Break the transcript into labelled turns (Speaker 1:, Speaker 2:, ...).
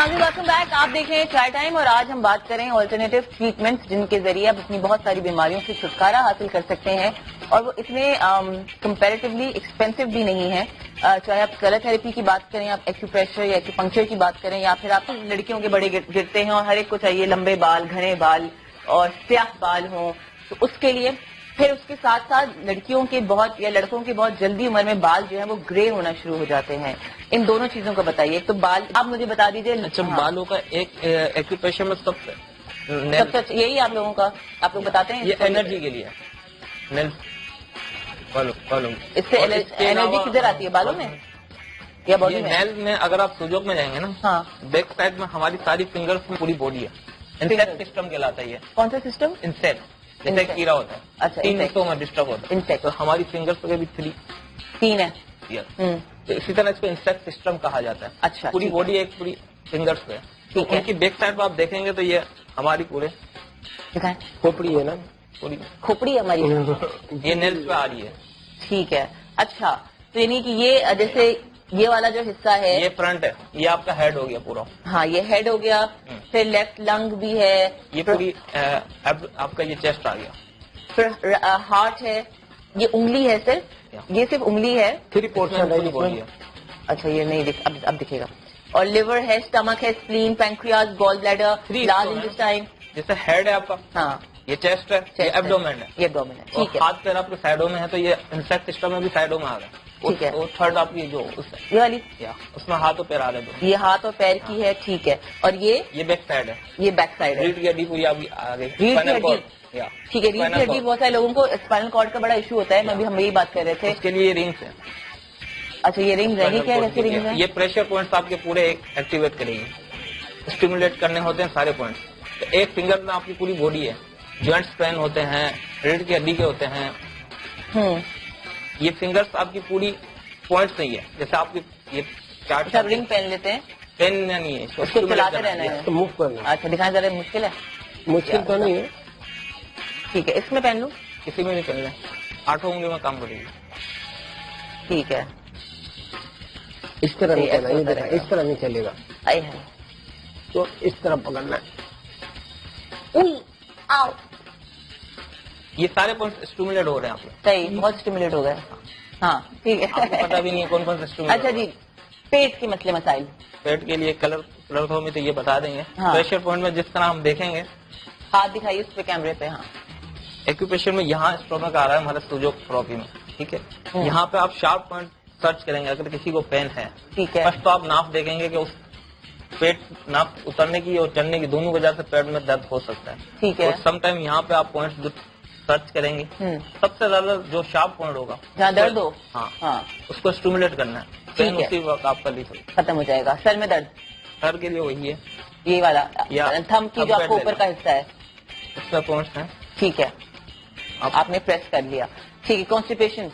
Speaker 1: ناظرین welcome back. آپ دیکھیں چائے ٹائم اور آج ہم بات کریں آلٹرنیٹیو ٹریٹمنٹس جن کے ذریعے آپ اپنی بہت ساری بیماریوں سے چھٹکارا حاصل کر سکتے ہیں اور وہ اتنے کمپیریٹیولی ایکسپینسو بھی نہیں ہیں. چاہے آپ کلر تھراپی کی بات کریں, آپ ایکوپریشر یا ایکوپنکچر کی بات کریں, یا پھر آپ لڑکیوں کے بڑے گرتے ہیں اور ہر ایک کو چاہیے لمبے بال, گھنے بال اور سیاہ بال ہوں, تو اس کے لیے پھر اس کے ساتھ ساتھ لڑکیوں کے بہت یا لڑکوں کے بہت جلدی عمر میں بال جو ہے وہ گرے ہونا شروع ہو جاتے ہیں. ان دونوں چیزوں کا بتائیے. ایک تو بال, آپ مجھے بتا دیجیے.
Speaker 2: اچھا, بالوں کا ایک ایکوپریشر میں سب سے
Speaker 1: یہی آپ لوگوں کا آپ لوگ بتاتے ہیں
Speaker 2: یہ انرجی کے لیے
Speaker 1: اس سے انرجی کدھر آتی ہے, بالوں میں یا باڈی میں؟
Speaker 2: نیل میں اگر آپ سوجوک میں جائیں گے نا,
Speaker 1: ہاں,
Speaker 2: بیک سائڈ میں ہماری ساری فنگرز میں پوری باڈی ہے. انسیکٹ سسٹم کہلاتا ہے.
Speaker 1: کون سا سسٹم؟
Speaker 2: انسیکٹ جیسے کیڑا ہوتا ہے.
Speaker 1: اچھا,
Speaker 2: 3 حصوں میں ڈسٹرب ہوتا ہے.
Speaker 1: انسیکٹ
Speaker 2: تو ہماری فنگرز پہ بھی
Speaker 1: 3 ہے.
Speaker 2: تو اسی طرح اس کو انسیکٹ سسٹم کہا جاتا ہے.
Speaker 1: اچھا,
Speaker 2: پوری باڈی ایک پوری فنگرز پہ. تو ان کی بیک سائڈ پہ آپ دیکھیں گے تو یہ ہماری پورے
Speaker 1: کھوپڑی ہے نا, پوری کھوپڑی ہماری
Speaker 2: یہ نیلز پہ آ رہی ہے.
Speaker 1: ٹھیک ہے. اچھا, تو یعنی کہ یہ جیسے یہ والا جو حصہ ہے
Speaker 2: یہ فرنٹ ہے, یہ آپ کا ہیڈ ہو گیا پورا.
Speaker 1: ہاں, یہ ہیڈ ہو گیا. پھر لیفٹ لنگ بھی ہے,
Speaker 2: یہ پوری آپ کا یہ چیسٹ آ گیا.
Speaker 1: پھر ہارٹ ہے, یہ انگلی ہے سر, یہ صرف انگلی ہے.
Speaker 2: 3 پورشن باڈی ہے.
Speaker 1: اچھا, یہ نہیں اب دکھے گا. اور لیور ہے, اسٹمک ہے, اسپلین, پینکریاس, گال بلیڈر, لارج انٹسٹائن.
Speaker 2: جیسے ہیڈ ہے آپ کا,
Speaker 1: ہاں,
Speaker 2: یہ چیسٹ ہے, یہ ایبڈومن ہے.
Speaker 1: یہ ایبڈومن ہے. ٹھیک ہے.
Speaker 2: ہاتھ پیر آپ کے سائڈوں میں ہے تو یہ انسیکٹ سسٹم میں بھی سائڈوں میں آ گیا.
Speaker 1: ٹھیک ہے.
Speaker 2: اور تھرڈ آپ کی جو
Speaker 1: یہ والی,
Speaker 2: اس میں ہاتھ اور پیر آ رہے دو.
Speaker 1: یہ ہاتھ اور پیر کی ہے. ٹھیک ہے. اور یہ
Speaker 2: بیک سائڈ ہے,
Speaker 1: یہ بیک سائڈ ہے.
Speaker 2: ریڑھ کی ہڈی پوری آپ کی آ گئی.
Speaker 1: ریڑھ کی ہڈی, ٹھیک ہے. ریڑھ کی ہڈی بہت سارے لوگوں کو اسپائنل کارڈ کا بڑا ایشو ہوتا ہے, ہم یہی بات کر رہے تھے.
Speaker 2: اس کے لیے رنگس ہے.
Speaker 1: اچھا, یہ رنگز ہیں. یہ کیا کیسے رنگز ہیں؟
Speaker 2: یہ پریشر پوائنٹس آپ کے پورے ایکٹیویٹ کرے گی. اسٹیمولیٹ کرنے ہوتے ہیں سارے پوائنٹس. تو ایک فنگر میں آپ کی پوری باڈی ہے, جوائنٹس پین ہوتے ہیں, ریڑھ کی ہڈی کے ہوتے ہیں. یہ فنگرس آپ کی پوری پوائنٹس نہیں ہے. جیسے آپ کی یہ چارٹ
Speaker 1: رنگ پہن لیتے ہیں,
Speaker 2: پین نہیں ہے,
Speaker 1: اس کو چلاتے رہنا ہے. اچھا, دکھائیں ذرا. مشکل ہے,
Speaker 3: مشکل تو نہیں ہے.
Speaker 1: ٹھیک ہے. اس میں پہن لوں,
Speaker 2: کسی میں بھی پہن لیں, 8 انگلیوں میں کام کرے گی.
Speaker 1: ٹھیک ہے.
Speaker 3: اس طرح نہیں چلے گا, اس طرح نہیں چلے گا. تو اس طرح پکڑنا ہے.
Speaker 2: یہ سارے پوائنٹس اسٹیمولیٹ ہو رہے ہیں آپ کو.
Speaker 1: صحیح, بہت اسٹیمولیٹ ہو گئے. ہاں, ٹھیک ہے.
Speaker 2: آپ کو پتا بھی نہیں ہے کون کون سے اسٹیمولیٹ.
Speaker 1: اچھا جی, پیٹ کے مسئلے مسائل.
Speaker 2: پیٹ کے لیے کلر میں تو یہ بتا دیں گے. پریشر پوائنٹ میں جس طرح ہم دیکھیں گے,
Speaker 1: ہاتھ دکھائیے اس پہ کیمرے پہ. ہاں,
Speaker 2: ایکوپریشر میں یہاں اسٹومک آ رہا ہے ہمارا سوجوک تھراپی میں. ٹھیک ہے. یہاں پہ آپ شارپ پوائنٹ سرچ کریں گے اگر کسی کو پین ہے.
Speaker 1: ٹھیک ہے.
Speaker 2: فرسٹ تو آپ ناف دیکھیں گے کہ اس پیٹ ناف اترنے کی اور چڑھنے کی دونوں وجہ سے پیٹ میں درد ہو سکتا ہے.
Speaker 1: ٹھیک ہے.
Speaker 2: سم ٹائم یہاں پہ آپ پوائنٹ سرچ کریں گے, سب سے زیادہ جو شارپ پوائنٹ ہوگا
Speaker 1: جہاں درد ہو,
Speaker 2: ہاں, اس کو اسٹیمولیٹ کرنا ہے. پین اسی وقت آپ کر لیجیے,
Speaker 1: ختم ہو جائے گا. سر میں درد,
Speaker 2: سر کے لیے وہی ہے
Speaker 1: یہ والا تھم کی جو آپ کو اوپر کا حصہ ہے,
Speaker 2: اس میں پوائنٹس ہیں.
Speaker 1: ٹھیک ہے, آپ نے پریس کر لیا. ٹھیک ہے. کانسٹیپیشن,